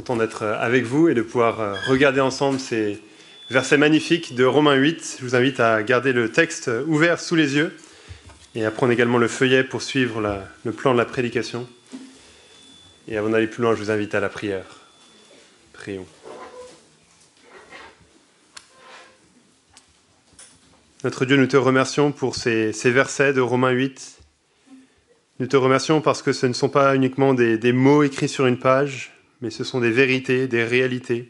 Content d'être avec vous et de pouvoir regarder ensemble ces versets magnifiques de Romains 8. Je vous invite à garder le texte ouvert sous les yeux et à prendre également le feuillet pour suivre le plan de la prédication. Et avant d'aller plus loin, je vous invite à la prière. Prions. Notre Dieu, nous te remercions pour ces versets de Romains 8. Nous te remercions parce que ce ne sont pas uniquement des mots écrits sur une page, mais ce sont des vérités, des réalités.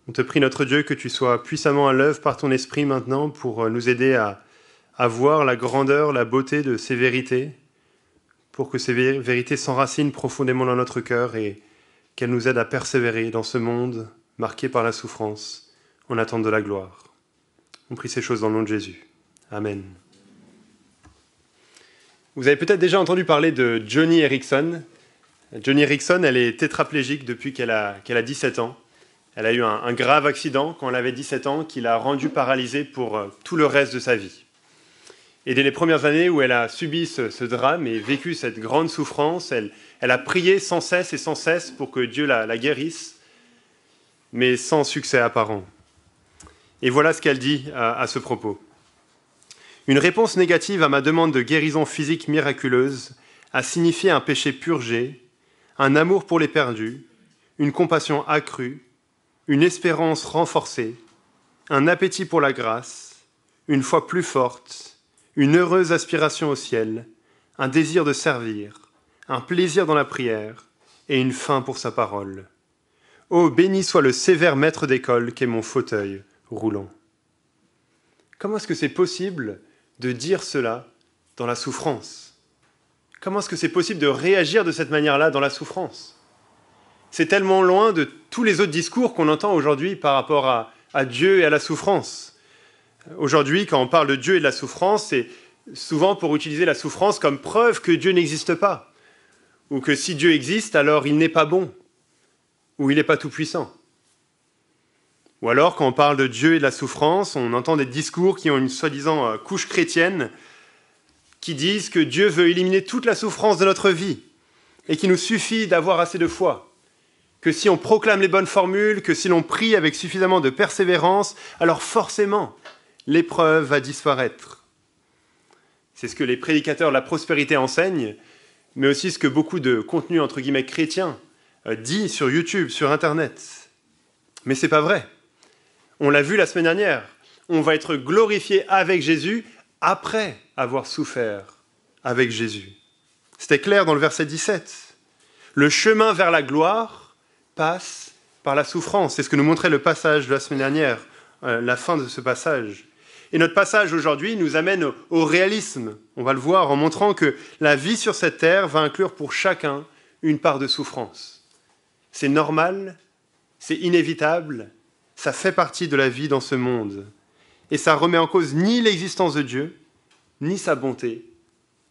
On te prie, notre Dieu, que tu sois puissamment à l'œuvre par ton esprit maintenant pour nous aider à voir la grandeur, la beauté de ces vérités, pour que ces vérités s'enracinent profondément dans notre cœur et qu'elles nous aident à persévérer dans ce monde marqué par la souffrance, en attente de la gloire. On prie ces choses dans le nom de Jésus. Amen. Vous avez peut-être déjà entendu parler de Joni Eareckson. Joni Eareckson, elle est tétraplégique depuis qu'elle a 17 ans. Elle a eu un grave accident quand elle avait 17 ans qui l'a rendue paralysée pour tout le reste de sa vie. Et dès les premières années où elle a subi ce drame et vécu cette grande souffrance, elle a prié sans cesse et sans cesse pour que Dieu la guérisse, mais sans succès apparent. Et voilà ce qu'elle dit à ce propos. Une réponse négative à ma demande de guérison physique miraculeuse a signifié un péché purgé, un amour pour les perdus, une compassion accrue, une espérance renforcée, un appétit pour la grâce, une foi plus forte, une heureuse aspiration au ciel, un désir de servir, un plaisir dans la prière et une faim pour sa parole. Ô béni soit le sévère maître d'école qu'est mon fauteuil roulant. Comment est-ce que c'est possible de dire cela dans la souffrance ? Comment est-ce que c'est possible de réagir de cette manière-là dans la souffrance ? C'est tellement loin de tous les autres discours qu'on entend aujourd'hui par rapport à Dieu et à la souffrance. Aujourd'hui, quand on parle de Dieu et de la souffrance, c'est souvent pour utiliser la souffrance comme preuve que Dieu n'existe pas, ou que si Dieu existe, alors il n'est pas bon, ou il n'est pas tout-puissant. Ou alors, quand on parle de Dieu et de la souffrance, on entend des discours qui ont une soi-disant couche chrétienne, qui disent que Dieu veut éliminer toute la souffrance de notre vie et qu'il nous suffit d'avoir assez de foi, que si on proclame les bonnes formules, que si l'on prie avec suffisamment de persévérance, alors forcément, l'épreuve va disparaître. C'est ce que les prédicateurs de la prospérité enseignent, mais aussi ce que beaucoup de contenu entre guillemets chrétiens dit sur YouTube, sur Internet. Mais c'est pas vrai. On l'a vu la semaine dernière. On va être glorifié avec Jésus après avoir souffert avec Jésus. C'était clair dans le verset 17. Le chemin vers la gloire passe par la souffrance. C'est ce que nous montrait le passage de la semaine dernière, la fin de ce passage. Et notre passage aujourd'hui nous amène au réalisme. On va le voir en montrant que la vie sur cette terre va inclure pour chacun une part de souffrance. C'est normal, c'est inévitable, ça fait partie de la vie dans ce monde. Et ça remet en cause ni l'existence de Dieu, ni sa bonté,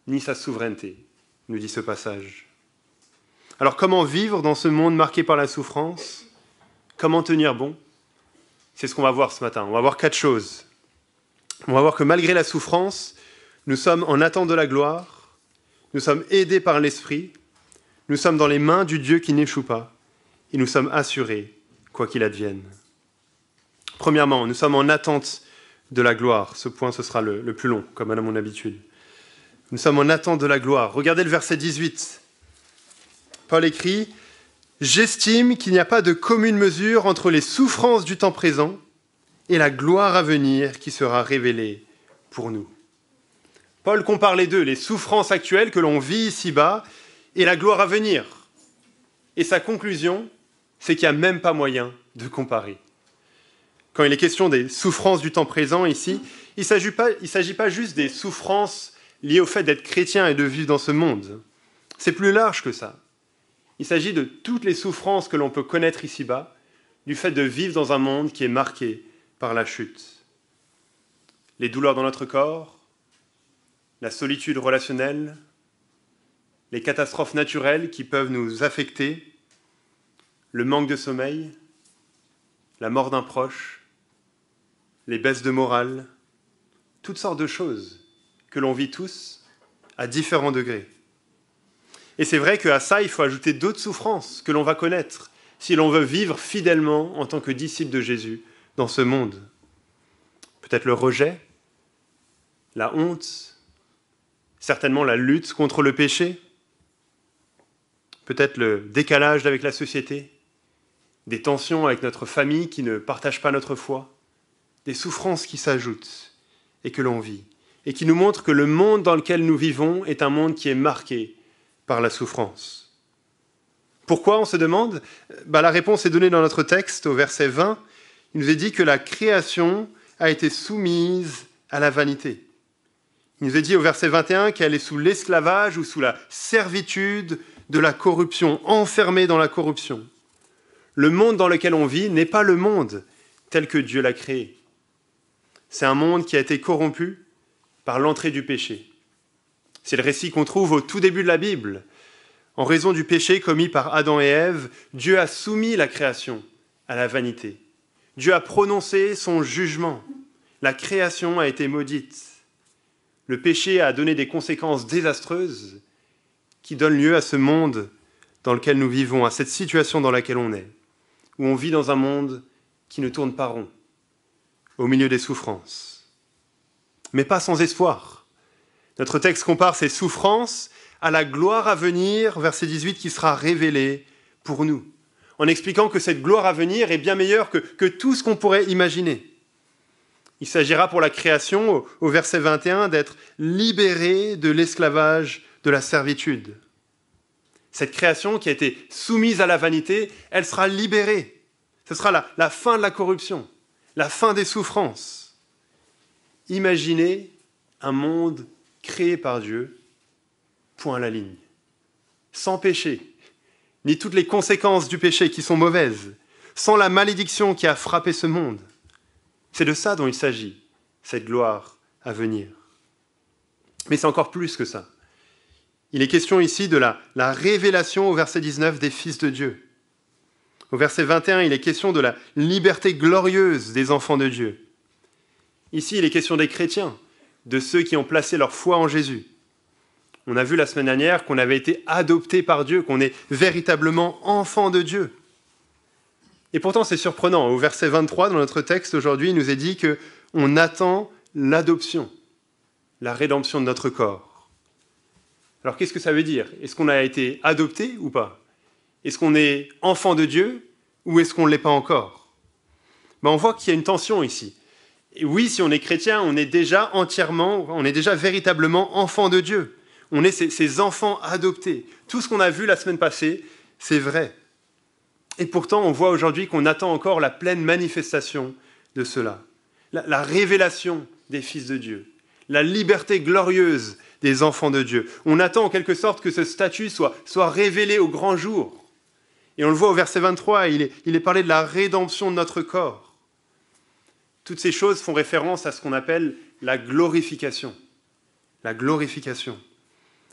ni sa souveraineté, nous dit ce passage. Alors comment vivre dans ce monde marqué par la souffrance ? Comment tenir bon ? C'est ce qu'on va voir ce matin. On va voir 4 choses. On va voir que malgré la souffrance, nous sommes en attente de la gloire, nous sommes aidés par l'Esprit, nous sommes dans les mains du Dieu qui n'échoue pas, et nous sommes assurés, quoi qu'il advienne. Premièrement, nous sommes en attente de la gloire. Ce point, ce sera le plus long, comme à mon habitude. Nous sommes en attente de la gloire. Regardez le verset 18. Paul écrit « J'estime qu'il n'y a pas de commune mesure entre les souffrances du temps présent et la gloire à venir qui sera révélée pour nous. » Paul compare les deux, les souffrances actuelles que l'on vit ici-bas et la gloire à venir. Et sa conclusion, c'est qu'il n'y a même pas moyen de comparer. Quand il est question des souffrances du temps présent ici, il ne s'agit pas juste des souffrances liées au fait d'être chrétien et de vivre dans ce monde. C'est plus large que ça. Il s'agit de toutes les souffrances que l'on peut connaître ici-bas, du fait de vivre dans un monde qui est marqué par la chute. Les douleurs dans notre corps, la solitude relationnelle, les catastrophes naturelles qui peuvent nous affecter, le manque de sommeil, la mort d'un proche, les baisses de morale, toutes sortes de choses que l'on vit tous à différents degrés. Et c'est vrai qu'à ça, il faut ajouter d'autres souffrances que l'on va connaître si l'on veut vivre fidèlement en tant que disciple de Jésus dans ce monde. Peut-être le rejet, la honte, certainement la lutte contre le péché, peut-être le décalage avec la société, des tensions avec notre famille qui ne partage pas notre foi, des souffrances qui s'ajoutent et que l'on vit, et qui nous montrent que le monde dans lequel nous vivons est un monde qui est marqué par la souffrance. Pourquoi, on se demande ? La réponse est donnée dans notre texte, au verset 20. Il nous est dit que la création a été soumise à la vanité. Il nous est dit au verset 21 qu'elle est sous l'esclavage ou sous la servitude de la corruption, enfermée dans la corruption. Le monde dans lequel on vit n'est pas le monde tel que Dieu l'a créé. C'est un monde qui a été corrompu par l'entrée du péché. C'est le récit qu'on trouve au tout début de la Bible. En raison du péché commis par Adam et Ève, Dieu a soumis la création à la vanité. Dieu a prononcé son jugement. La création a été maudite. Le péché a donné des conséquences désastreuses qui donnent lieu à ce monde dans lequel nous vivons, à cette situation dans laquelle on est, où on vit dans un monde qui ne tourne pas rond, au milieu des souffrances. Mais pas sans espoir. Notre texte compare ces souffrances à la gloire à venir, verset 18, qui sera révélée pour nous, en expliquant que cette gloire à venir est bien meilleure que tout ce qu'on pourrait imaginer. Il s'agira pour la création, au verset 21, d'être libérée de l'esclavage de la servitude. Cette création qui a été soumise à la vanité, elle sera libérée. Ce sera la fin de la corruption, la fin des souffrances. Imaginez un monde créé par Dieu, point à la ligne, sans péché, ni toutes les conséquences du péché qui sont mauvaises, sans la malédiction qui a frappé ce monde. C'est de ça dont il s'agit, cette gloire à venir. Mais c'est encore plus que ça. Il est question ici de la révélation au verset 19 des fils de Dieu. Au verset 21, il est question de la liberté glorieuse des enfants de Dieu. Ici, il est question des chrétiens, de ceux qui ont placé leur foi en Jésus. On a vu la semaine dernière qu'on avait été adoptés par Dieu, qu'on est véritablement enfants de Dieu. Et pourtant, c'est surprenant. Au verset 23, dans notre texte aujourd'hui, il nous est dit qu'on attend l'adoption, la rédemption de notre corps. Alors, qu'est-ce que ça veut dire ? Est-ce qu'on a été adopté ou pas ? Est-ce qu'on est enfant de Dieu ou est-ce qu'on ne l'est pas encore ? On voit qu'il y a une tension ici. Et oui, si on est chrétien, on est déjà véritablement enfant de Dieu. On est ces enfants adoptés. Tout ce qu'on a vu la semaine passée, c'est vrai. Et pourtant, on voit aujourd'hui qu'on attend encore la pleine manifestation de cela. La révélation des fils de Dieu. La liberté glorieuse des enfants de Dieu. On attend en quelque sorte que ce statut soit révélé au grand jour. Et on le voit au verset 23, il est parlé de la rédemption de notre corps. Toutes ces choses font référence à ce qu'on appelle la glorification. La glorification.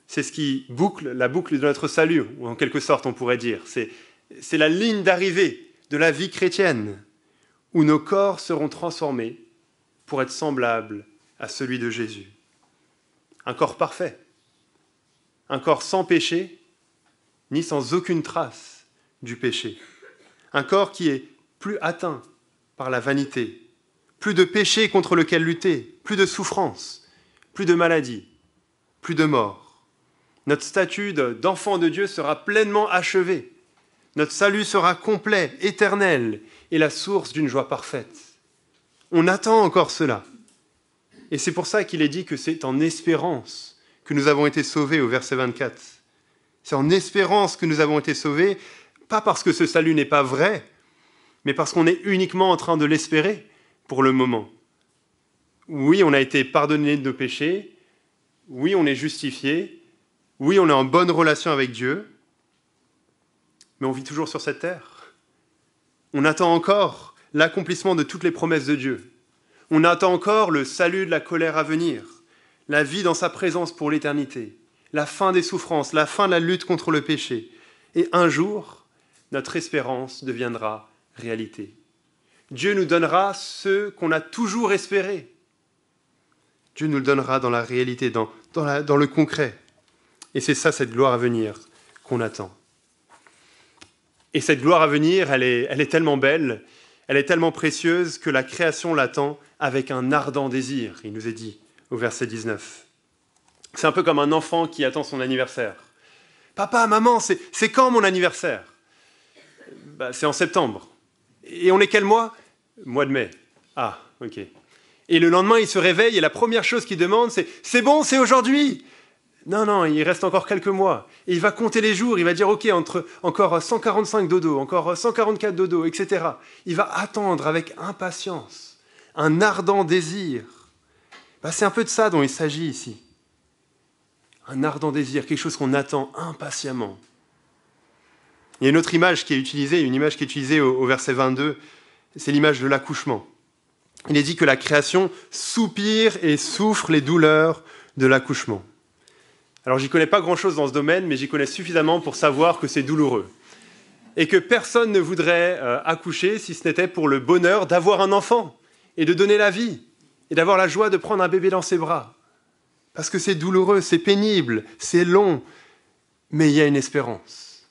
C'est ce qui boucle la boucle de notre salut, ou en quelque sorte on pourrait dire. C'est la ligne d'arrivée de la vie chrétienne, où nos corps seront transformés pour être semblables à celui de Jésus. Un corps parfait, un corps sans péché, ni sans aucune trace du péché. Un corps qui est plus atteint par la vanité, plus de péché contre lequel lutter, plus de souffrance, plus de maladie, plus de mort. Notre statut d'enfant de Dieu sera pleinement achevé. Notre salut sera complet, éternel, et la source d'une joie parfaite. On attend encore cela. Et c'est pour ça qu'il est dit que c'est en espérance que nous avons été sauvés au verset 24. C'est en espérance que nous avons été sauvés, pas parce que ce salut n'est pas vrai, mais parce qu'on est uniquement en train de l'espérer pour le moment. Oui, on a été pardonné de nos péchés. Oui, on est justifié. Oui, on est en bonne relation avec Dieu. Mais on vit toujours sur cette terre. On attend encore l'accomplissement de toutes les promesses de Dieu. On attend encore le salut de la colère à venir, la vie dans sa présence pour l'éternité, la fin des souffrances, la fin de la lutte contre le péché. Et un jour, notre espérance deviendra réalité. Dieu nous donnera ce qu'on a toujours espéré. Dieu nous le donnera dans la réalité, dans le concret. Et c'est ça, cette gloire à venir, qu'on attend. Et cette gloire à venir, elle est tellement belle, elle est tellement précieuse que la création l'attend avec un ardent désir, il nous est dit au verset 19. C'est un peu comme un enfant qui attend son anniversaire. « Papa, maman, c'est quand mon anniversaire ?» C'est en septembre. Et on est quel mois ? Mois de mai. Ah, ok. Et le lendemain, il se réveille et la première chose qu'il demande, c'est « C'est bon, c'est aujourd'hui !» Non, il reste encore quelques mois. Et il va compter les jours, il va dire « Ok, encore 145 dodo, encore 144 dodo, etc. » Il va attendre avec impatience, un ardent désir. C'est un peu de ça dont il s'agit ici. Un ardent désir, quelque chose qu'on attend impatiemment. Il y a une autre image qui est utilisée, au verset 22, c'est l'image de l'accouchement. Il est dit que la création soupire et souffre les douleurs de l'accouchement. Alors, j'y connais pas grand-chose dans ce domaine, mais j'y connais suffisamment pour savoir que c'est douloureux. Et que personne ne voudrait accoucher si ce n'était pour le bonheur d'avoir un enfant et de donner la vie et d'avoir la joie de prendre un bébé dans ses bras. Parce que c'est douloureux, c'est pénible, c'est long, mais il y a une espérance.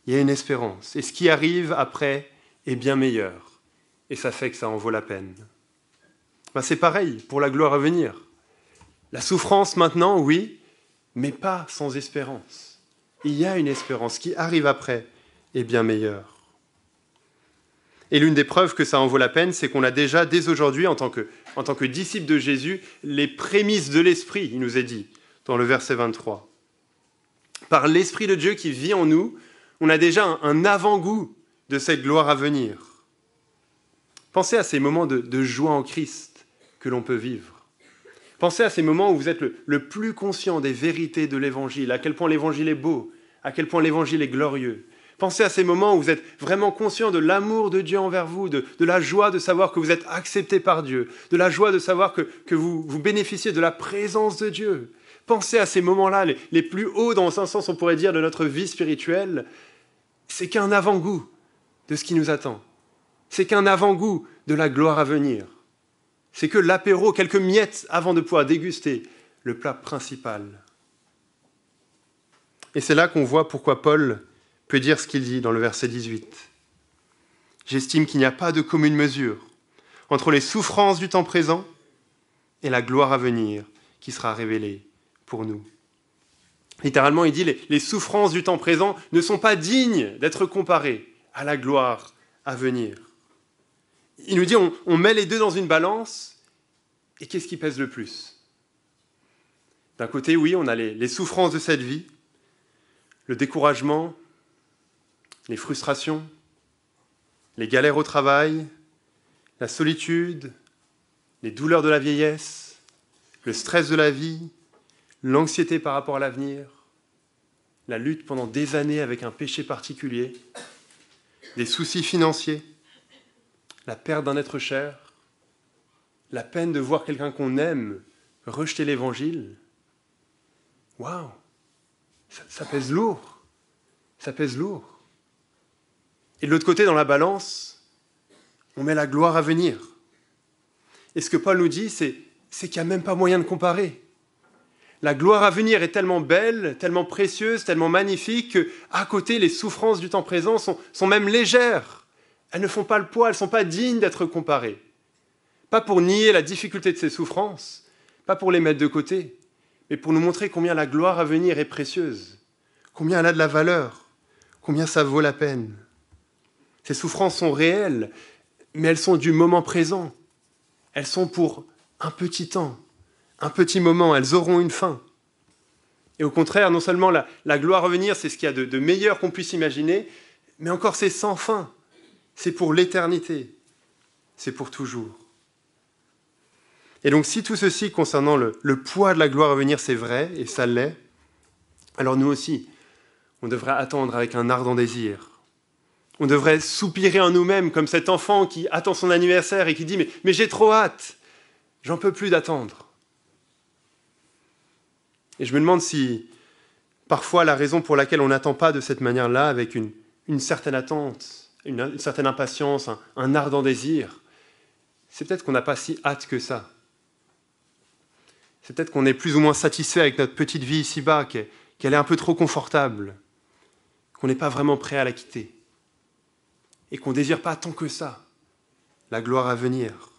Il y a une espérance. Et ce qui arrive après est bien meilleur. Et ça fait que ça en vaut la peine. C'est pareil pour la gloire à venir. La souffrance maintenant, oui, mais pas sans espérance. Il y a une espérance. Ce qui arrive après est bien meilleur. Et l'une des preuves que ça en vaut la peine, c'est qu'on a déjà, dès aujourd'hui, en tant que disciples de Jésus, les prémices de l'Esprit, il nous est dit, dans le verset 23. Par l'Esprit de Dieu qui vit en nous, on a déjà un avant-goût de cette gloire à venir. Pensez à ces moments de joie en Christ que l'on peut vivre. Pensez à ces moments où vous êtes le plus conscient des vérités de l'Évangile, à quel point l'Évangile est beau, à quel point l'Évangile est glorieux. Pensez à ces moments où vous êtes vraiment conscient de l'amour de Dieu envers vous, de la joie de savoir que vous êtes accepté par Dieu, de la joie de savoir que vous bénéficiez de la présence de Dieu. Pensez à ces moments-là, les plus hauts, dans un sens, on pourrait dire, de notre vie spirituelle. C'est qu'un avant-goût de ce qui nous attend. C'est qu'un avant-goût de la gloire à venir. C'est que l'apéro, quelques miettes avant de pouvoir déguster le plat principal. Et c'est là qu'on voit pourquoi Paul peut dire ce qu'il dit dans le verset 18. J'estime qu'il n'y a pas de commune mesure entre les souffrances du temps présent et la gloire à venir qui sera révélée pour nous. Littéralement, il dit les souffrances du temps présent ne sont pas dignes d'être comparées à la gloire à venir. Il nous dit on met les deux dans une balance et qu'est-ce qui pèse le plus ? D'un côté, oui, on a les souffrances de cette vie, le découragement, les frustrations, les galères au travail, la solitude, les douleurs de la vieillesse, le stress de la vie, l'anxiété par rapport à l'avenir, la lutte pendant des années avec un péché particulier, des soucis financiers, la perte d'un être cher, la peine de voir quelqu'un qu'on aime rejeter l'Évangile. Waouh, ça pèse lourd, ça pèse lourd. Et de l'autre côté, dans la balance, on met la gloire à venir. Et ce que Paul nous dit, c'est qu'il n'y a même pas moyen de comparer. La gloire à venir est tellement belle, tellement précieuse, tellement magnifique, qu'à côté, les souffrances du temps présent sont même légères. Elles ne font pas le poids, elles ne sont pas dignes d'être comparées. Pas pour nier la difficulté de ces souffrances, pas pour les mettre de côté, mais pour nous montrer combien la gloire à venir est précieuse, combien elle a de la valeur, combien ça vaut la peine. Ces souffrances sont réelles, mais elles sont du moment présent. Elles sont pour un petit temps, un petit moment, elles auront une fin. Et au contraire, non seulement la gloire à venir, c'est ce qu'il y a de meilleur qu'on puisse imaginer, mais encore c'est sans fin. C'est pour l'éternité. C'est pour toujours. Et donc si tout ceci concernant le poids de la gloire à venir, c'est vrai, et ça l'est, alors nous aussi, on devrait attendre avec un ardent désir. On devrait soupirer en nous-mêmes comme cet enfant qui attend son anniversaire et qui dit « Mais j'ai trop hâte, j'en peux plus d'attendre ». Et je me demande si parfois la raison pour laquelle on n'attend pas de cette manière-là, avec une certaine attente, une certaine impatience, un ardent désir, c'est peut-être qu'on n'a pas si hâte que ça. C'est peut-être qu'on est plus ou moins satisfait avec notre petite vie ici-bas, qu'elle est un peu trop confortable. qu'on n'est pas vraiment prêt à la quitter et qu'on ne désire pas tant que ça la gloire à venir.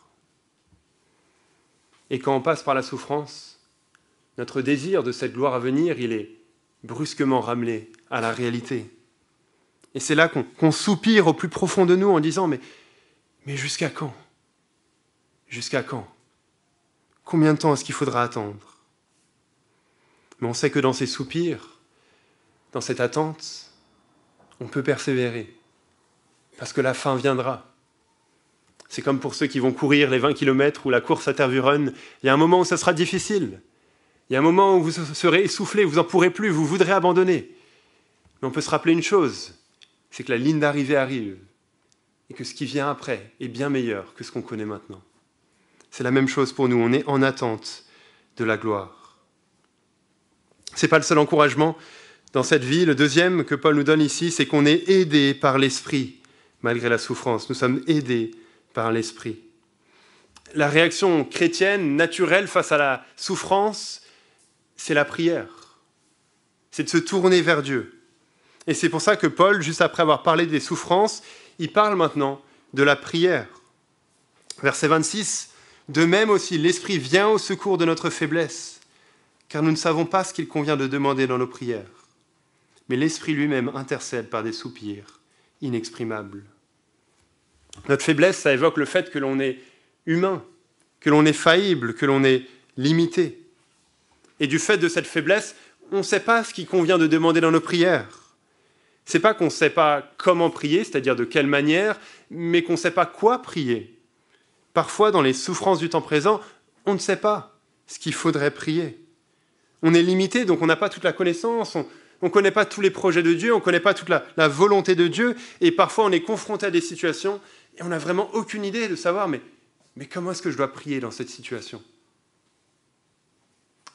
Et quand on passe par la souffrance, notre désir de cette gloire à venir, il est brusquement ramené à la réalité. Et c'est là qu'on soupire au plus profond de nous en disant « Mais jusqu'à quand ? Jusqu'à quand ? Combien de temps est-ce qu'il faudra attendre ?» Mais on sait que dans ces soupirs, dans cette attente, on peut persévérer, parce que la fin viendra. C'est comme pour ceux qui vont courir les 20 km ou la course à Tervuren. Il y a un moment où ça sera difficile. Il y a un moment où vous serez essoufflé, vous n'en pourrez plus, vous voudrez abandonner. Mais on peut se rappeler une chose, c'est que la ligne d'arrivée arrive et que ce qui vient après est bien meilleur que ce qu'on connaît maintenant. C'est la même chose pour nous, on est en attente de la gloire. Ce n'est pas le seul encouragement dans cette vie. Le deuxième que Paul nous donne ici, c'est qu'on est aidé par l'Esprit, malgré la souffrance. Nous sommes aidés par l'Esprit. La réaction chrétienne naturelle face à la souffrance, c'est la prière. C'est de se tourner vers Dieu. Et c'est pour ça que Paul, juste après avoir parlé des souffrances, il parle maintenant de la prière. Verset 26, « De même aussi, l'Esprit vient au secours de notre faiblesse, car nous ne savons pas ce qu'il convient de demander dans nos prières. Mais l'Esprit lui-même intercède par des soupirs inexprimables. » Notre faiblesse, ça évoque le fait que l'on est humain, que l'on est faillible, que l'on est limité. Et du fait de cette faiblesse, on ne sait pas ce qu'il convient de demander dans nos prières. Ce n'est pas qu'on ne sait pas comment prier, c'est-à-dire de quelle manière, mais qu'on ne sait pas quoi prier. Parfois, dans les souffrances du temps présent, on ne sait pas ce qu'il faudrait prier. On est limité, donc on n'a pas toute la connaissance, on ne connaît pas tous les projets de Dieu, on ne connaît pas toute la volonté de Dieu, et parfois on est confronté à des situations, et on n'a vraiment aucune idée de savoir, mais comment est-ce que je dois prier dans cette situation ?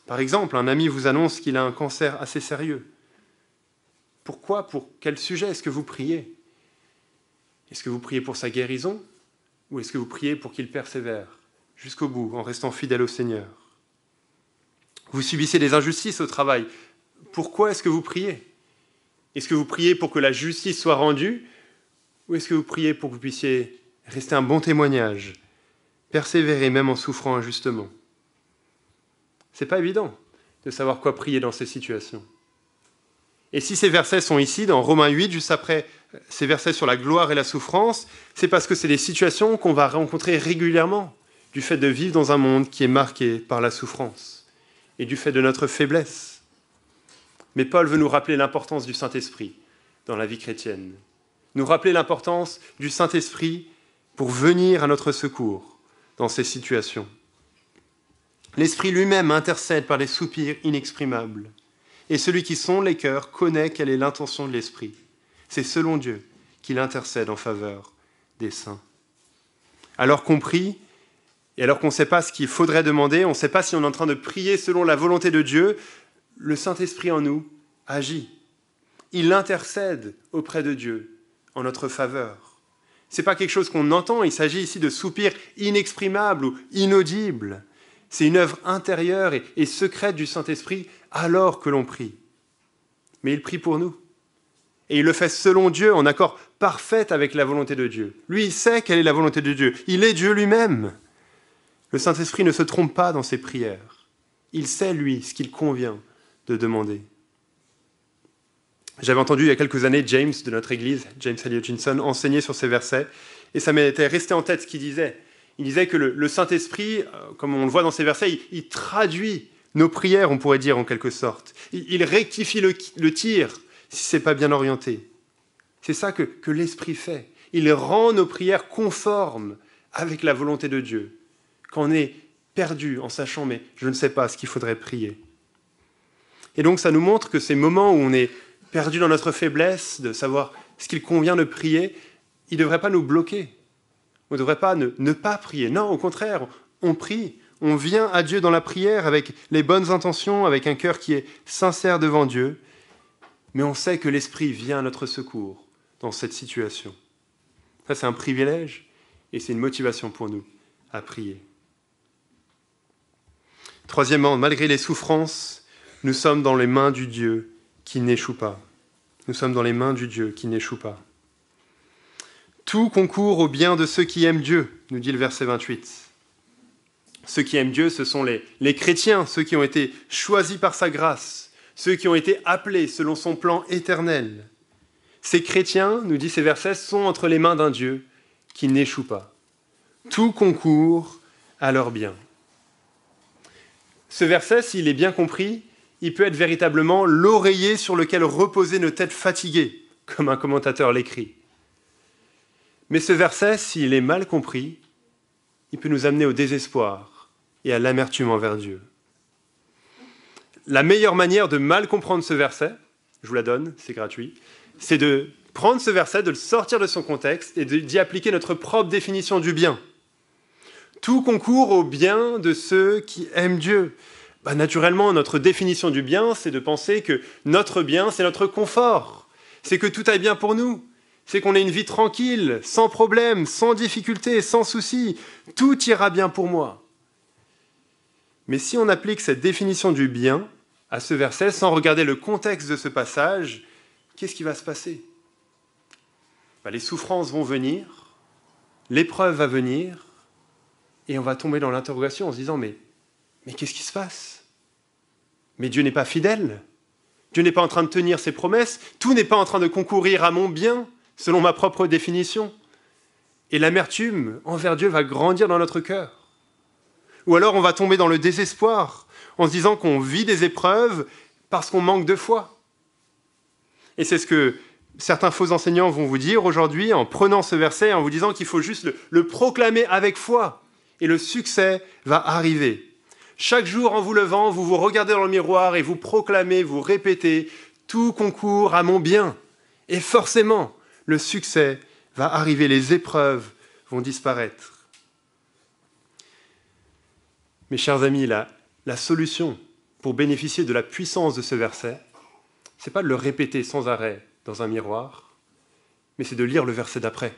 Par exemple, un ami vous annonce qu'il a un cancer assez sérieux. Pourquoi ? Pour quel sujet est-ce que vous priez ? Est-ce que vous priez pour sa guérison ? Ou est-ce que vous priez pour qu'il persévère jusqu'au bout, en restant fidèle au Seigneur ? Vous subissez des injustices au travail. Pourquoi est-ce que vous priez ? Est-ce que vous priez pour que la justice soit rendue ? Ou est-ce que vous priez pour que vous puissiez rester un bon témoignage, persévérer même en souffrant injustement ? C'est pas évident de savoir quoi prier dans ces situations. Et si ces versets sont ici, dans Romains 8, juste après ces versets sur la gloire et la souffrance, c'est parce que c'est des situations qu'on va rencontrer régulièrement, du fait de vivre dans un monde qui est marqué par la souffrance et du fait de notre faiblesse. Mais Paul veut nous rappeler l'importance du Saint-Esprit dans la vie chrétienne, nous rappeler l'importance du Saint-Esprit pour venir à notre secours dans ces situations. L'Esprit lui-même intercède par des soupirs inexprimables. Et celui qui sonde les cœurs connaît quelle est l'intention de l'Esprit. C'est selon Dieu qu'il intercède en faveur des saints. Alors qu'on prie, et alors qu'on ne sait pas ce qu'il faudrait demander, on ne sait pas si on est en train de prier selon la volonté de Dieu, le Saint-Esprit en nous agit. Il intercède auprès de Dieu en notre faveur. Ce n'est pas quelque chose qu'on entend, il s'agit ici de soupirs inexprimables ou inaudibles. C'est une œuvre intérieure et secrète du Saint-Esprit alors que l'on prie. Mais il prie pour nous. Et il le fait selon Dieu, en accord parfait avec la volonté de Dieu. Lui, il sait quelle est la volonté de Dieu. Il est Dieu lui-même. Le Saint-Esprit ne se trompe pas dans ses prières. Il sait, lui, ce qu'il convient de demander. J'avais entendu il y a quelques années James de notre église, James Elliott Hutchinson, enseigner sur ces versets. Et ça m'était resté en tête ce qu'il disait. Il disait que le Saint-Esprit, comme on le voit dans ces versets, il traduit nos prières, on pourrait dire en quelque sorte. Il rectifie le tir si ce n'est pas bien orienté. C'est ça que l'Esprit fait. Il rend nos prières conformes avec la volonté de Dieu. Quand on est perdu en sachant, mais je ne sais pas ce qu'il faudrait prier. Et donc ça nous montre que ces moments où on est perdu dans notre faiblesse, de savoir ce qu'il convient de prier, il ne devrait pas nous bloquer. On ne devrait pas ne pas prier. Non, au contraire, on prie. On vient à Dieu dans la prière avec les bonnes intentions, avec un cœur qui est sincère devant Dieu. Mais on sait que l'Esprit vient à notre secours dans cette situation. Ça, c'est un privilège et c'est une motivation pour nous à prier. Troisièmement, malgré les souffrances, nous sommes dans les mains du Dieu qui n'échoue pas. Nous sommes dans les mains du Dieu qui n'échoue pas. Tout concourt au bien de ceux qui aiment Dieu, nous dit le verset 28. Ceux qui aiment Dieu, ce sont les chrétiens, ceux qui ont été choisis par sa grâce, ceux qui ont été appelés selon son plan éternel. Ces chrétiens, nous dit ces versets, sont entre les mains d'un Dieu qui n'échoue pas. Tout concourt à leur bien. Ce verset, s'il est bien compris, il peut être véritablement l'oreiller sur lequel reposer nos têtes fatiguées, comme un commentateur l'écrit. Mais ce verset, s'il est mal compris, il peut nous amener au désespoir et à l'amertume envers Dieu. La meilleure manière de mal comprendre ce verset, je vous la donne, c'est gratuit, c'est de prendre ce verset, de le sortir de son contexte et d'y appliquer notre propre définition du bien. Tout concourt au bien de ceux qui aiment Dieu. Naturellement, notre définition du bien, c'est de penser que notre bien, c'est notre confort. C'est que tout aille bien pour nous. C'est qu'on ait une vie tranquille, sans problème, sans difficulté, sans souci. Tout ira bien pour moi. Mais si on applique cette définition du bien à ce verset, sans regarder le contexte de ce passage, qu'est-ce qui va se passer ? Les souffrances vont venir, l'épreuve va venir, et on va tomber dans l'interrogation en se disant « mais qu'est-ce qui se passe ? Mais Dieu n'est pas fidèle. Dieu n'est pas en train de tenir ses promesses. Tout n'est pas en train de concourir à mon bien, selon ma propre définition. » Et l'amertume envers Dieu va grandir dans notre cœur. Ou alors on va tomber dans le désespoir, en se disant qu'on vit des épreuves parce qu'on manque de foi. Et c'est ce que certains faux enseignants vont vous dire aujourd'hui en prenant ce verset, en vous disant qu'il faut juste le proclamer avec foi. Et le succès va arriver. Chaque jour, en vous levant, vous vous regardez dans le miroir et vous proclamez, vous répétez « Tout concourt à mon bien ». Et forcément, le succès va arriver, les épreuves vont disparaître. Mes chers amis, la solution pour bénéficier de la puissance de ce verset, ce n'est pas de le répéter sans arrêt dans un miroir, mais c'est de lire le verset d'après.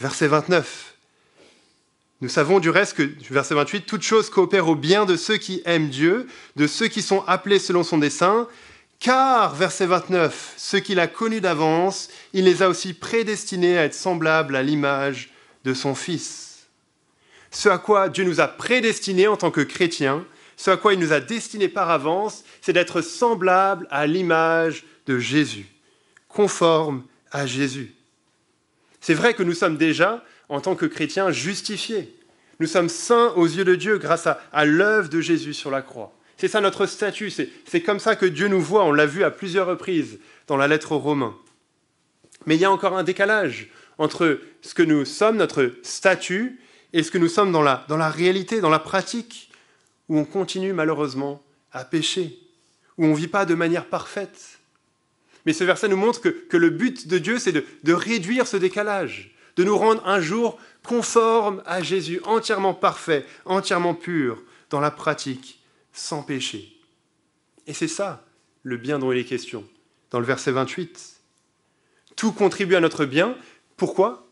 Verset 29. Nous savons du reste que, verset 28, « Toute chose coopère au bien de ceux qui aiment Dieu, de ceux qui sont appelés selon son dessein, car, verset 29, ceux qu'il a connus d'avance, il les a aussi prédestinés à être semblables à l'image de son Fils. » Ce à quoi Dieu nous a prédestinés en tant que chrétiens, ce à quoi il nous a destinés par avance, c'est d'être semblables à l'image de Jésus, conformes à Jésus. C'est vrai que nous sommes déjà, en tant que chrétiens, justifiés. Nous sommes saints aux yeux de Dieu grâce à l'œuvre de Jésus sur la croix. C'est ça notre statut, c'est comme ça que Dieu nous voit, on l'a vu à plusieurs reprises dans la lettre aux Romains. Mais il y a encore un décalage entre ce que nous sommes, notre statut, et ce que nous sommes dans la réalité, dans la pratique, où on continue malheureusement à pécher, où on ne vit pas de manière parfaite. Mais ce verset nous montre que le but de Dieu, c'est de réduire ce décalage, de nous rendre un jour conformes à Jésus, entièrement parfait, entièrement pur, dans la pratique, sans péché. Et c'est ça, le bien dont il est question, dans le verset 28. Tout contribue à notre bien. Pourquoi ?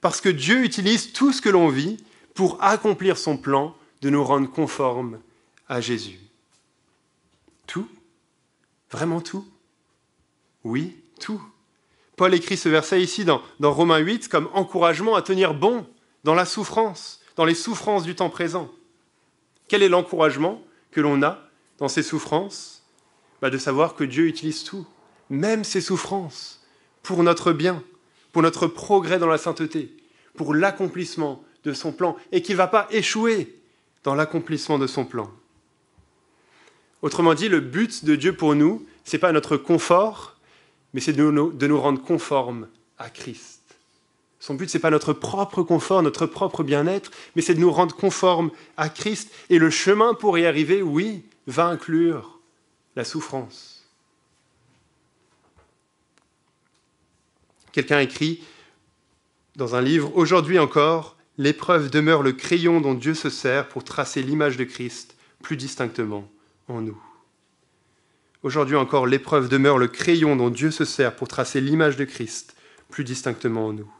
Parce que Dieu utilise tout ce que l'on vit pour accomplir son plan de nous rendre conformes à Jésus. Tout ? Vraiment tout ? Oui, tout. Paul écrit ce verset ici dans Romains 8 comme encouragement à tenir bon dans la souffrance, dans les souffrances du temps présent. Quel est l'encouragement que l'on a dans ces souffrances ? De savoir que Dieu utilise tout, même ces souffrances, pour notre bien, pour notre progrès dans la sainteté, pour l'accomplissement de son plan, et qu'il ne va pas échouer dans l'accomplissement de son plan. Autrement dit, le but de Dieu pour nous, ce n'est pas notre confort, mais c'est de nous rendre conformes à Christ. Son but, ce n'est pas notre propre confort, notre propre bien-être, mais c'est de nous rendre conformes à Christ. Et le chemin pour y arriver, oui, va inclure la souffrance. Quelqu'un écrit dans un livre, « Aujourd'hui encore, l'épreuve demeure le crayon dont Dieu se sert pour tracer l'image de Christ plus distinctement en nous. » Aujourd'hui encore, l'épreuve demeure le crayon dont Dieu se sert pour tracer l'image de Christ plus distinctement en nous.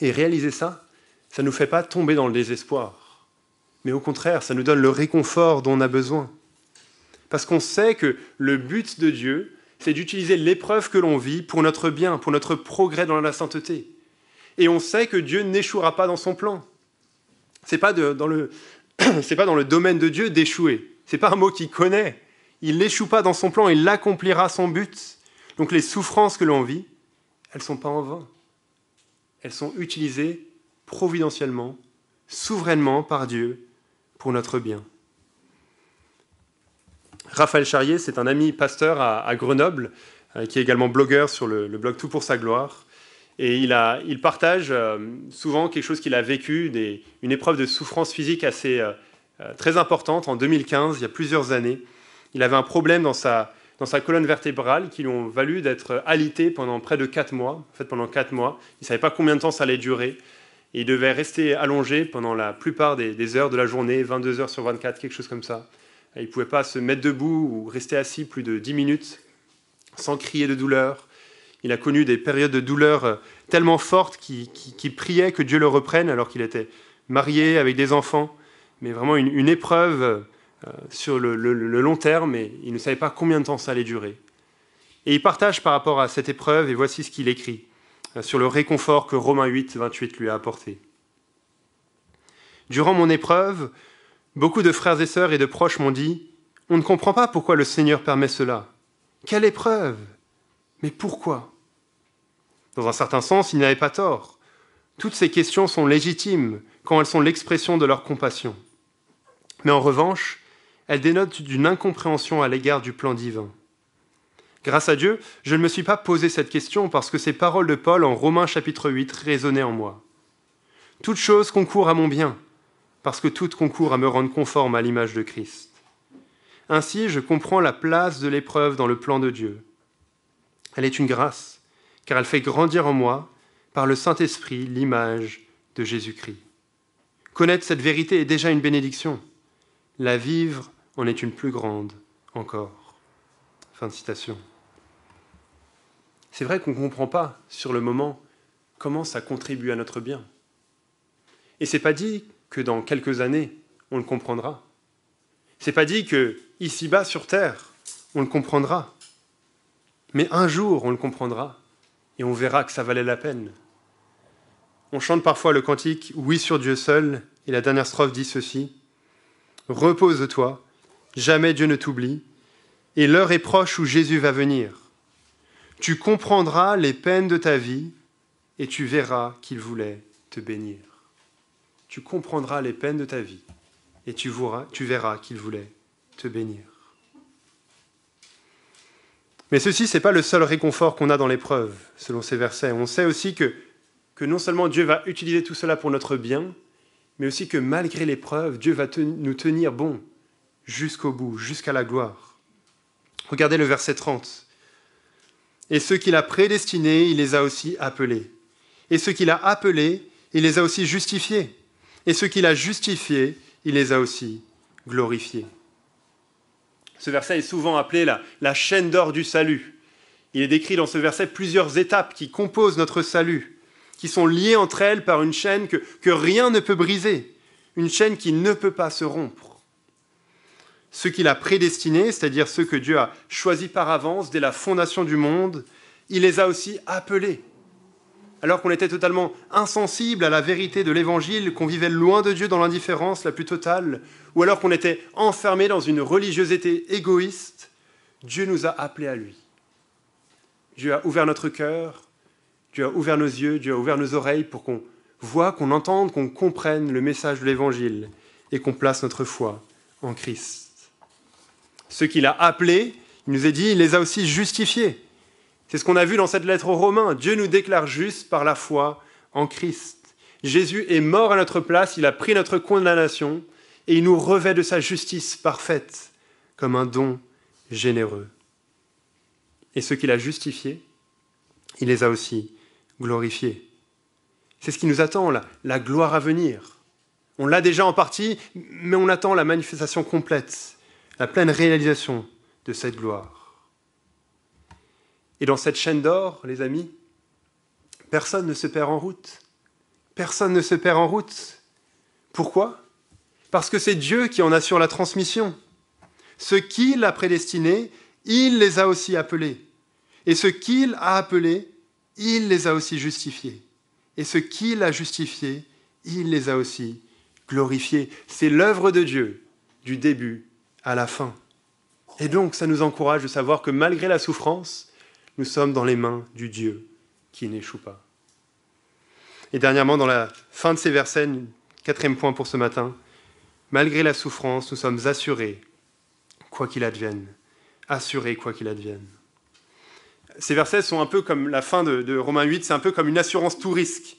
Et réaliser ça, ça ne nous fait pas tomber dans le désespoir. Mais au contraire, ça nous donne le réconfort dont on a besoin. Parce qu'on sait que le but de Dieu, c'est d'utiliser l'épreuve que l'on vit pour notre bien, pour notre progrès dans la sainteté. Et on sait que Dieu n'échouera pas dans son plan. C'est pas dans le domaine de Dieu d'échouer. C'est pas un mot qu'il connaît. Il n'échoue pas dans son plan, il accomplira son but. Donc les souffrances que l'on vit, elles ne sont pas en vain. Elles sont utilisées providentiellement, souverainement par Dieu pour notre bien. Raphaël Charrier, c'est un ami pasteur à Grenoble, qui est également blogueur sur le blog Tout pour sa gloire. Et il partage souvent quelque chose qu'il a vécu, une épreuve de souffrance physique très importante en 2015, il y a plusieurs années. Il avait un problème dans sa colonne vertébrale qui lui ont valu d'être alité pendant près de 4 mois. En fait, pendant 4 mois, il ne savait pas combien de temps ça allait durer. Et il devait rester allongé pendant la plupart des heures de la journée, 22 heures sur 24, quelque chose comme ça. Il ne pouvait pas se mettre debout ou rester assis plus de 10 minutes sans crier de douleur. Il a connu des périodes de douleur tellement fortes qu'il priait que Dieu le reprenne alors qu'il était marié avec des enfants. Mais vraiment une épreuve sur le long terme, et il ne savait pas combien de temps ça allait durer. Et il partage par rapport à cette épreuve, et voici ce qu'il écrit sur le réconfort que Romains 8, 28 lui a apporté. « Durant mon épreuve, beaucoup de frères et sœurs et de proches m'ont dit « On ne comprend pas pourquoi le Seigneur permet cela. Quelle épreuve! Mais pourquoi ?» Dans un certain sens, il n'avait pas tort. Toutes ces questions sont légitimes quand elles sont l'expression de leur compassion. Mais en revanche, elles dénotent d'une incompréhension à l'égard du plan divin. Grâce à Dieu, je ne me suis pas posé cette question parce que ces paroles de Paul en Romains chapitre 8 résonnaient en moi. Toute chose concourt à mon bien, parce que tout concourt à me rendre conforme à l'image de Christ. Ainsi, je comprends la place de l'épreuve dans le plan de Dieu. Elle est une grâce, car elle fait grandir en moi, par le Saint-Esprit, l'image de Jésus-Christ. Connaître cette vérité est déjà une bénédiction. La vivre en est une plus grande encore. Fin de citation. C'est vrai qu'on ne comprend pas, sur le moment, comment ça contribue à notre bien. Et c'est pas dit que dans quelques années, on le comprendra. C'est pas dit que, ici-bas sur terre, on le comprendra. Mais un jour, on le comprendra, et on verra que ça valait la peine. On chante parfois le cantique « Oui sur Dieu seul », et la dernière strophe dit ceci « Repose-toi, jamais Dieu ne t'oublie, et l'heure est proche où Jésus va venir. Tu comprendras les peines de ta vie, et tu verras qu'il voulait te bénir. » Tu comprendras les peines de ta vie, et tu verras qu'il voulait te bénir. Mais ceci, ce n'est pas le seul réconfort qu'on a dans l'épreuve, selon ces versets. On sait aussi que non seulement Dieu va utiliser tout cela pour notre bien, mais aussi que malgré l'épreuve, Dieu va nous tenir bons jusqu'au bout, jusqu'à la gloire. Regardez le verset 30. « Et ceux qu'il a prédestinés, il les a aussi appelés. Et ceux qu'il a appelés, il les a aussi justifiés. Et ceux qu'il a justifiés, il les a aussi glorifiés. » Ce verset est souvent appelé la chaîne d'or du salut. Il est décrit dans ce verset plusieurs étapes qui composent notre salut, qui sont liées entre elles par une chaîne que rien ne peut briser, une chaîne qui ne peut pas se rompre. Ceux qu'il a prédestinés, c'est-à-dire ceux que Dieu a choisis par avance dès la fondation du monde, il les a aussi appelés. Alors qu'on était totalement insensible à la vérité de l'Évangile, qu'on vivait loin de Dieu dans l'indifférence la plus totale, ou alors qu'on était enfermé dans une religiosité égoïste, Dieu nous a appelés à lui. Dieu a ouvert notre cœur, Dieu a ouvert nos yeux, Dieu a ouvert nos oreilles pour qu'on voit, qu'on entende, qu'on comprenne le message de l'Évangile et qu'on place notre foi en Christ. Ceux qu'il a appelés, il nous est dit, il les a aussi justifiés. C'est ce qu'on a vu dans cette lettre aux Romains. Dieu nous déclare justes par la foi en Christ. Jésus est mort à notre place, il a pris notre condamnation et il nous revêt de sa justice parfaite comme un don généreux. Et ceux qu'il a justifiés, il les a aussi glorifiés. C'est ce qui nous attend, la gloire à venir. On l'a déjà en partie, mais on attend la manifestation complète, la pleine réalisation de cette gloire. Et dans cette chaîne d'or, les amis, personne ne se perd en route. Personne ne se perd en route. Pourquoi ? Parce que c'est Dieu qui en assure la transmission. Ceux qu'il a prédestinés, il les a aussi appelés. Et ce qu'il a appelés, il les a aussi justifiés. Et ce qu'il a justifiés, il les a aussi glorifiés. C'est l'œuvre de Dieu, du début à la fin. Et donc, ça nous encourage de savoir que malgré la souffrance, nous sommes dans les mains du Dieu qui n'échoue pas. Et dernièrement, dans la fin de ces versets, quatrième point pour ce matin, malgré la souffrance, nous sommes assurés, quoi qu'il advienne. Assurés, quoi qu'il advienne. Ces versets sont un peu comme la fin de Romains 8, c'est un peu comme une assurance tout risque.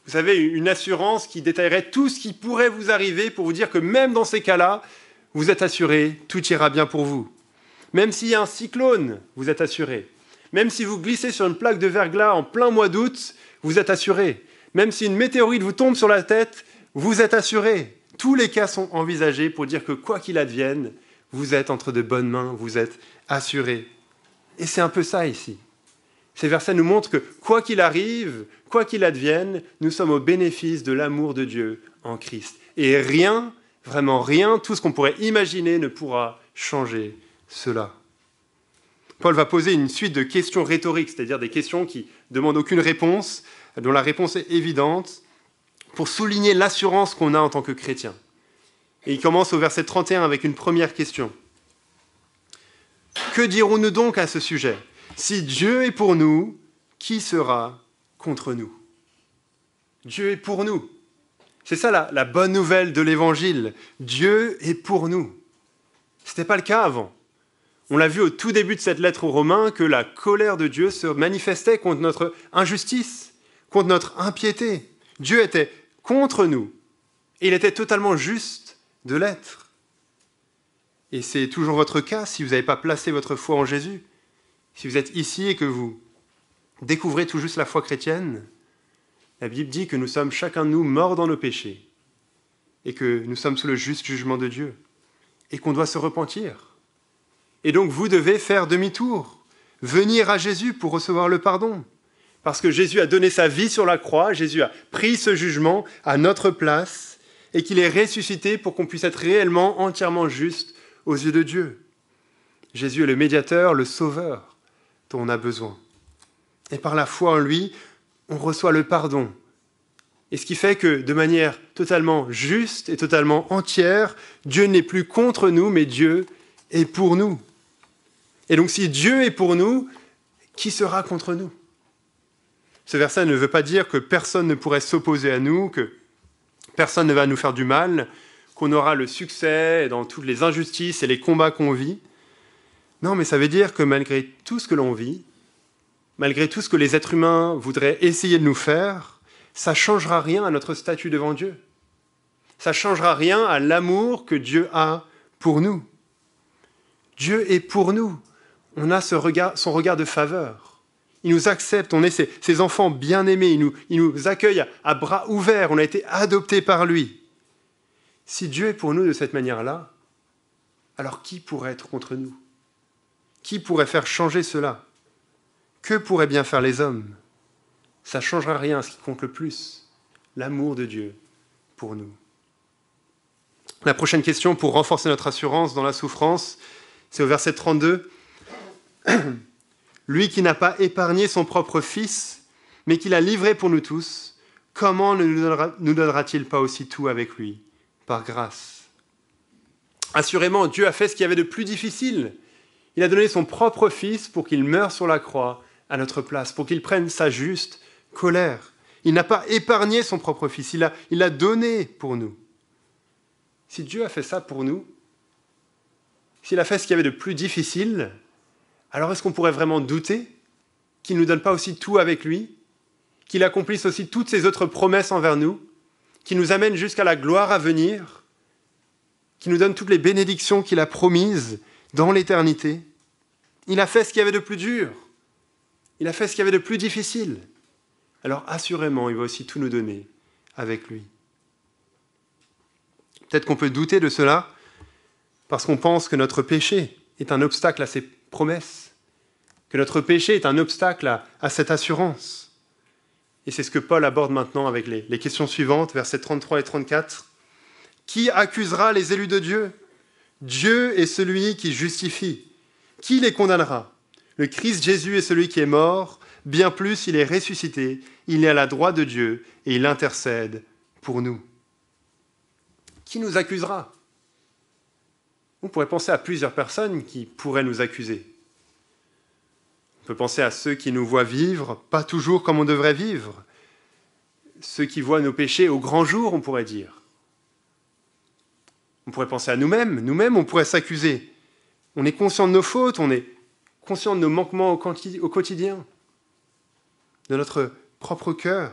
Vous savez, une assurance qui détaillerait tout ce qui pourrait vous arriver pour vous dire que même dans ces cas-là, vous êtes assurés, tout ira bien pour vous. Même s'il y a un cyclone, vous êtes assurés. Même si vous glissez sur une plaque de verglas en plein mois d'août, vous êtes assurés. Même si une météorite vous tombe sur la tête, vous êtes assurés. Tous les cas sont envisagés pour dire que quoi qu'il advienne, vous êtes entre de bonnes mains, vous êtes assurés. Et c'est un peu ça ici. Ces versets nous montrent que quoi qu'il arrive, quoi qu'il advienne, nous sommes au bénéfice de l'amour de Dieu en Christ. Et rien, vraiment rien, tout ce qu'on pourrait imaginer ne pourra changer cela. Paul va poser une suite de questions rhétoriques, c'est-à-dire des questions qui ne demandent aucune réponse, dont la réponse est évidente, pour souligner l'assurance qu'on a en tant que chrétien. Et il commence au verset 31 avec une première question. Que dirons-nous donc à ce sujet ? Si Dieu est pour nous, qui sera contre nous ? Dieu est pour nous. C'est ça la bonne nouvelle de l'Évangile. Dieu est pour nous. Ce n'était pas le cas avant. On l'a vu au tout début de cette lettre aux Romains que la colère de Dieu se manifestait contre notre injustice, contre notre impiété. Dieu était contre nous et il était totalement juste de l'être. Et c'est toujours votre cas si vous n'avez pas placé votre foi en Jésus. Si vous êtes ici et que vous découvrez tout juste la foi chrétienne, la Bible dit que nous sommes chacun de nous morts dans nos péchés et que nous sommes sous le juste jugement de Dieu et qu'on doit se repentir. Et donc vous devez faire demi-tour, venir à Jésus pour recevoir le pardon. Parce que Jésus a donné sa vie sur la croix, Jésus a pris ce jugement à notre place et qu'il est ressuscité pour qu'on puisse être réellement, entièrement juste aux yeux de Dieu. Jésus est le médiateur, le sauveur dont on a besoin. Et par la foi en lui, on reçoit le pardon. Et ce qui fait que de manière totalement juste et totalement entière, Dieu n'est plus contre nous, mais Dieu est pour nous. Et donc si Dieu est pour nous, qui sera contre nous ? Ce verset ne veut pas dire que personne ne pourrait s'opposer à nous, que personne ne va nous faire du mal, qu'on aura le succès dans toutes les injustices et les combats qu'on vit. Non, mais ça veut dire que malgré tout ce que l'on vit, malgré tout ce que les êtres humains voudraient essayer de nous faire, ça ne changera rien à notre statut devant Dieu. Ça ne changera rien à l'amour que Dieu a pour nous. Dieu est pour nous. On a son regard de faveur. Il nous accepte, on est ses enfants bien-aimés, il nous accueille à bras ouverts, on a été adoptés par lui. Si Dieu est pour nous de cette manière-là, alors qui pourrait être contre nous ? Qui pourrait faire changer cela ? Que pourraient bien faire les hommes ? Ça ne changera rien, ce qui compte le plus, l'amour de Dieu pour nous. La prochaine question pour renforcer notre assurance dans la souffrance, c'est au verset 32. Lui qui n'a pas épargné son propre Fils, mais qui l'a livré pour nous tous, comment ne nous donnera-t-il pas aussi tout avec lui, par grâce ? Assurément, Dieu a fait ce qu'il y avait de plus difficile. Il a donné son propre Fils pour qu'il meure sur la croix à notre place, pour qu'il prenne sa juste colère. Il n'a pas épargné son propre Fils, il l'a donné pour nous. Si Dieu a fait ça pour nous, s'il a fait ce qu'il y avait de plus difficile, alors est-ce qu'on pourrait vraiment douter qu'il ne nous donne pas aussi tout avec lui, qu'il accomplisse aussi toutes ses autres promesses envers nous, qu'il nous amène jusqu'à la gloire à venir, qu'il nous donne toutes les bénédictions qu'il a promises dans l'éternité ? Il a fait ce qu'il y avait de plus dur, il a fait ce qu'il y avait de plus difficile. Alors assurément, il va aussi tout nous donner avec lui. Peut-être qu'on peut douter de cela parce qu'on pense que notre péché est un obstacle à ses promesses, que notre péché est un obstacle à cette assurance. Et c'est ce que Paul aborde maintenant avec les questions suivantes, versets 33 et 34. Qui accusera les élus de Dieu ? Dieu est celui qui justifie. Qui les condamnera ? Le Christ Jésus est celui qui est mort, bien plus il est ressuscité, il est à la droite de Dieu et il intercède pour nous. Qui nous accusera ? On pourrait penser à plusieurs personnes qui pourraient nous accuser. On peut penser à ceux qui nous voient vivre, pas toujours comme on devrait vivre. Ceux qui voient nos péchés au grand jour, on pourrait dire. On pourrait penser à nous-mêmes. Nous-mêmes, on pourrait s'accuser. On est conscient de nos fautes, on est conscient de nos manquements au quotidien, de notre propre cœur.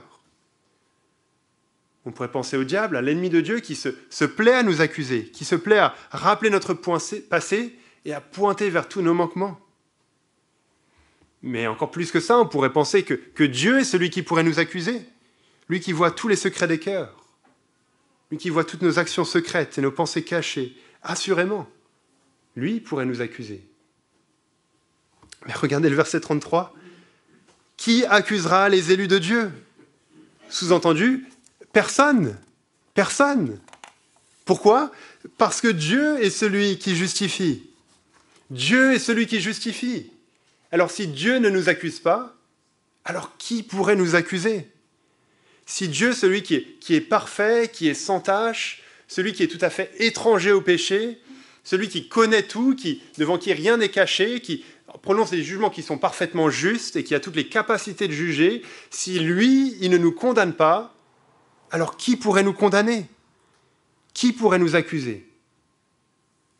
On pourrait penser au diable, à l'ennemi de Dieu qui se plaît à nous accuser, qui se plaît à rappeler notre passé et à pointer vers tous nos manquements. Mais encore plus que ça, on pourrait penser que Dieu est celui qui pourrait nous accuser, lui qui voit tous les secrets des cœurs, lui qui voit toutes nos actions secrètes et nos pensées cachées, assurément, lui pourrait nous accuser. Mais regardez le verset 33. « Qui accusera les élus de Dieu ?» Sous-entendu, personne. Personne. Pourquoi ? Parce que Dieu est celui qui justifie. Dieu est celui qui justifie. Alors si Dieu ne nous accuse pas, alors qui pourrait nous accuser ? Si Dieu, celui qui est parfait, qui est sans tache, celui qui est tout à fait étranger au péché, celui qui connaît tout, devant qui rien n'est caché, qui prononce des jugements qui sont parfaitement justes et qui a toutes les capacités de juger, si lui, il ne nous condamne pas, alors qui pourrait nous condamner ? Qui pourrait nous accuser ?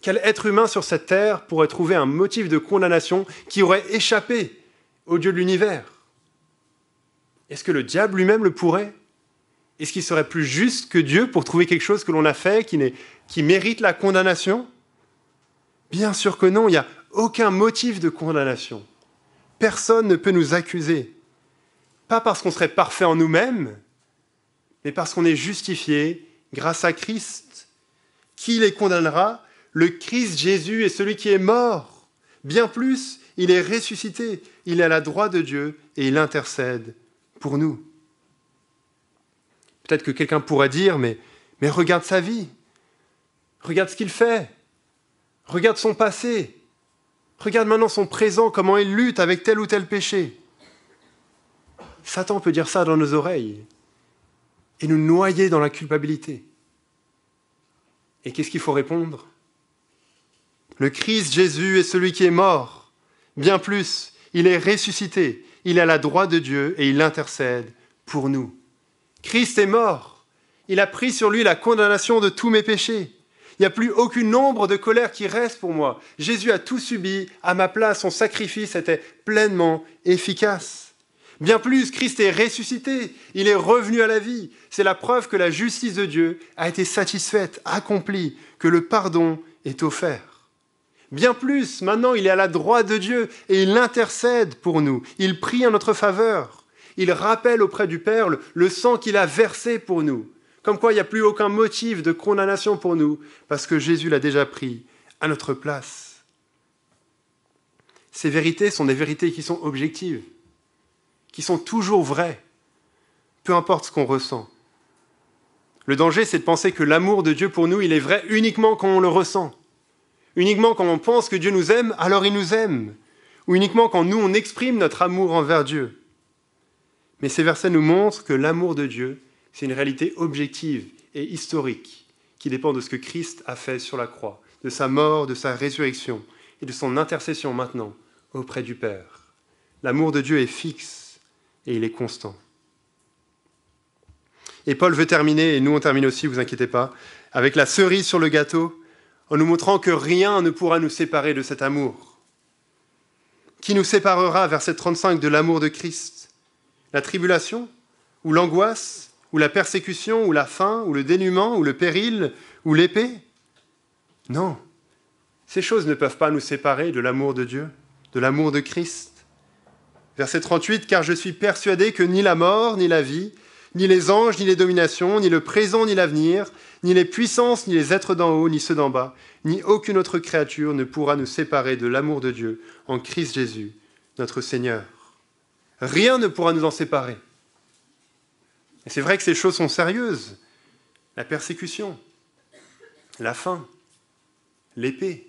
Quel être humain sur cette terre pourrait trouver un motif de condamnation qui aurait échappé au Dieu de l'univers ? Est-ce que le diable lui-même le pourrait ? Est-ce qu'il serait plus juste que Dieu pour trouver quelque chose que l'on a fait qui mérite la condamnation ? Bien sûr que non, il n'y a aucun motif de condamnation. Personne ne peut nous accuser. Pas parce qu'on serait parfait en nous-mêmes, mais parce qu'on est justifié grâce à Christ. Qui les condamnera ? Le Christ Jésus est celui qui est mort. Bien plus, il est ressuscité. Il est à la droite de Dieu et il intercède pour nous. Peut-être que quelqu'un pourrait dire, mais regarde sa vie. Regarde ce qu'il fait. Regarde son passé. Regarde maintenant son présent, comment il lutte avec tel ou tel péché. Satan peut dire ça dans nos oreilles et nous noyer dans la culpabilité. Et qu'est-ce qu'il faut répondre ? Le Christ Jésus est celui qui est mort. Bien plus, il est ressuscité. Il est à la droite de Dieu et il intercède pour nous. Christ est mort. Il a pris sur lui la condamnation de tous mes péchés. Il n'y a plus aucune ombre de colère qui reste pour moi. Jésus a tout subi à ma place. Son sacrifice était pleinement efficace. Bien plus, Christ est ressuscité. Il est revenu à la vie. C'est la preuve que la justice de Dieu a été satisfaite, accomplie, que le pardon est offert. Bien plus, maintenant, il est à la droite de Dieu et il intercède pour nous. Il prie en notre faveur. Il rappelle auprès du Père le sang qu'il a versé pour nous. Comme quoi, il n'y a plus aucun motif de condamnation pour nous, parce que Jésus l'a déjà pris à notre place. Ces vérités sont des vérités qui sont objectives, qui sont toujours vraies, peu importe ce qu'on ressent. Le danger, c'est de penser que l'amour de Dieu pour nous, il est vrai uniquement quand on le ressent. Uniquement quand on pense que Dieu nous aime, alors il nous aime. Ou uniquement quand nous, on exprime notre amour envers Dieu. Mais ces versets nous montrent que l'amour de Dieu, c'est une réalité objective et historique qui dépend de ce que Christ a fait sur la croix, de sa mort, de sa résurrection et de son intercession maintenant auprès du Père. L'amour de Dieu est fixe et il est constant. Et Paul veut terminer, et nous on termine aussi, vous inquiétez pas, avec la cerise sur le gâteau, en nous montrant que rien ne pourra nous séparer de cet amour. Qui nous séparera, verset 35, de l'amour de Christ ? La tribulation ? Ou l'angoisse ? Ou la persécution, ou la faim, ou le dénuement, ou le péril, ou l'épée ? Non, ces choses ne peuvent pas nous séparer de l'amour de Dieu, de l'amour de Christ. Verset 38, « Car je suis persuadé que ni la mort, ni la vie, ni les anges, ni les dominations, ni le présent, ni l'avenir, ni les puissances, ni les êtres d'en haut, ni ceux d'en bas, ni aucune autre créature ne pourra nous séparer de l'amour de Dieu en Christ Jésus, notre Seigneur. » Rien ne pourra nous en séparer. Et c'est vrai que ces choses sont sérieuses. La persécution, la faim, l'épée,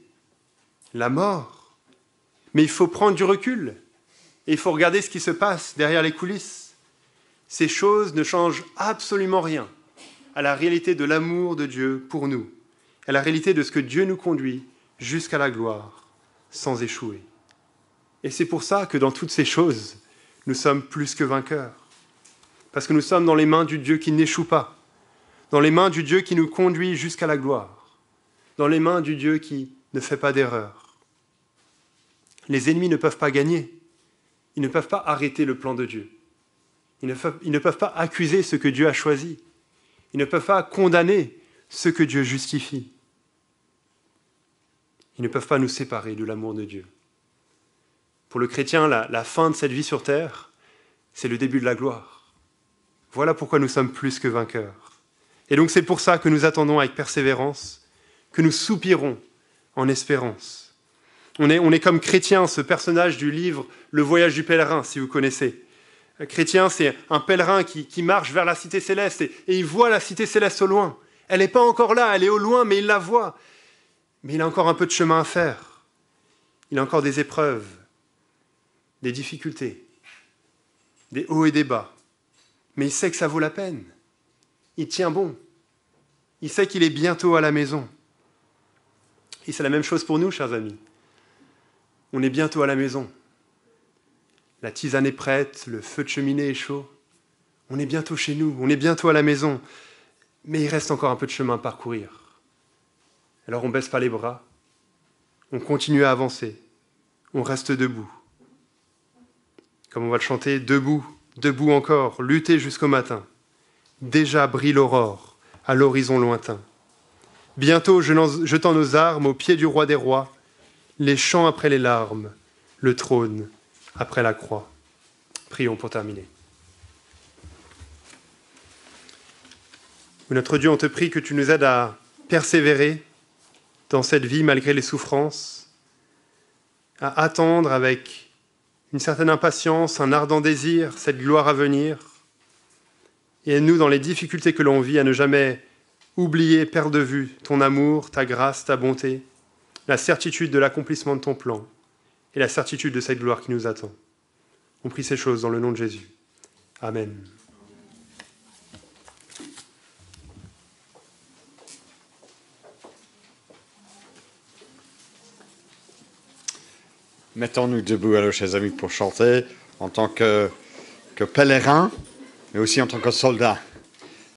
la mort. Mais il faut prendre du recul et il faut regarder ce qui se passe derrière les coulisses. Ces choses ne changent absolument rien à la réalité de l'amour de Dieu pour nous, à la réalité de ce que Dieu nous conduit jusqu'à la gloire, sans échouer. Et c'est pour ça que dans toutes ces choses, nous sommes plus que vainqueurs. Parce que nous sommes dans les mains du Dieu qui n'échoue pas, dans les mains du Dieu qui nous conduit jusqu'à la gloire, dans les mains du Dieu qui ne fait pas d'erreur. Les ennemis ne peuvent pas gagner, ils ne peuvent pas arrêter le plan de Dieu. Ils ne peuvent pas accuser ce que Dieu a choisi. Ils ne peuvent pas condamner ce que Dieu justifie. Ils ne peuvent pas nous séparer de l'amour de Dieu. Pour le chrétien, la fin de cette vie sur terre, c'est le début de la gloire. Voilà pourquoi nous sommes plus que vainqueurs. Et donc c'est pour ça que nous attendons avec persévérance, que nous soupirons en espérance. On est comme chrétien, ce personnage du livre « Le voyage du pèlerin », si vous connaissez. Un chrétien, c'est un pèlerin qui marche vers la cité céleste et il voit la cité céleste au loin. Elle n'est pas encore là, elle est au loin, mais il la voit. Mais il a encore un peu de chemin à faire. Il a encore des épreuves, des difficultés, des hauts et des bas. Mais il sait que ça vaut la peine. Il tient bon. Il sait qu'il est bientôt à la maison. Et c'est la même chose pour nous, chers amis. On est bientôt à la maison. La tisane est prête, le feu de cheminée est chaud. On est bientôt chez nous, on est bientôt à la maison. Mais il reste encore un peu de chemin à parcourir. Alors on ne baisse pas les bras, on continue à avancer, on reste debout. Comme on va le chanter, debout, debout encore, lutter jusqu'au matin. Déjà brille l'aurore à l'horizon lointain. Bientôt, jetant nos armes au pied du roi des rois, les chants après les larmes, le trône après la croix. Prions pour terminer. Notre Dieu, on te prie que tu nous aides à persévérer dans cette vie malgré les souffrances, à attendre avec une certaine impatience, un ardent désir, cette gloire à venir. Et aide-nous dans les difficultés que l'on vit à ne jamais oublier, perdre de vue ton amour, ta grâce, ta bonté, la certitude de l'accomplissement de ton plan et la certitude de cette gloire qui nous attend. On prie ces choses dans le nom de Jésus. Amen. Mettons-nous debout alors, chers amis, pour chanter en tant que pèlerin, mais aussi en tant que soldat.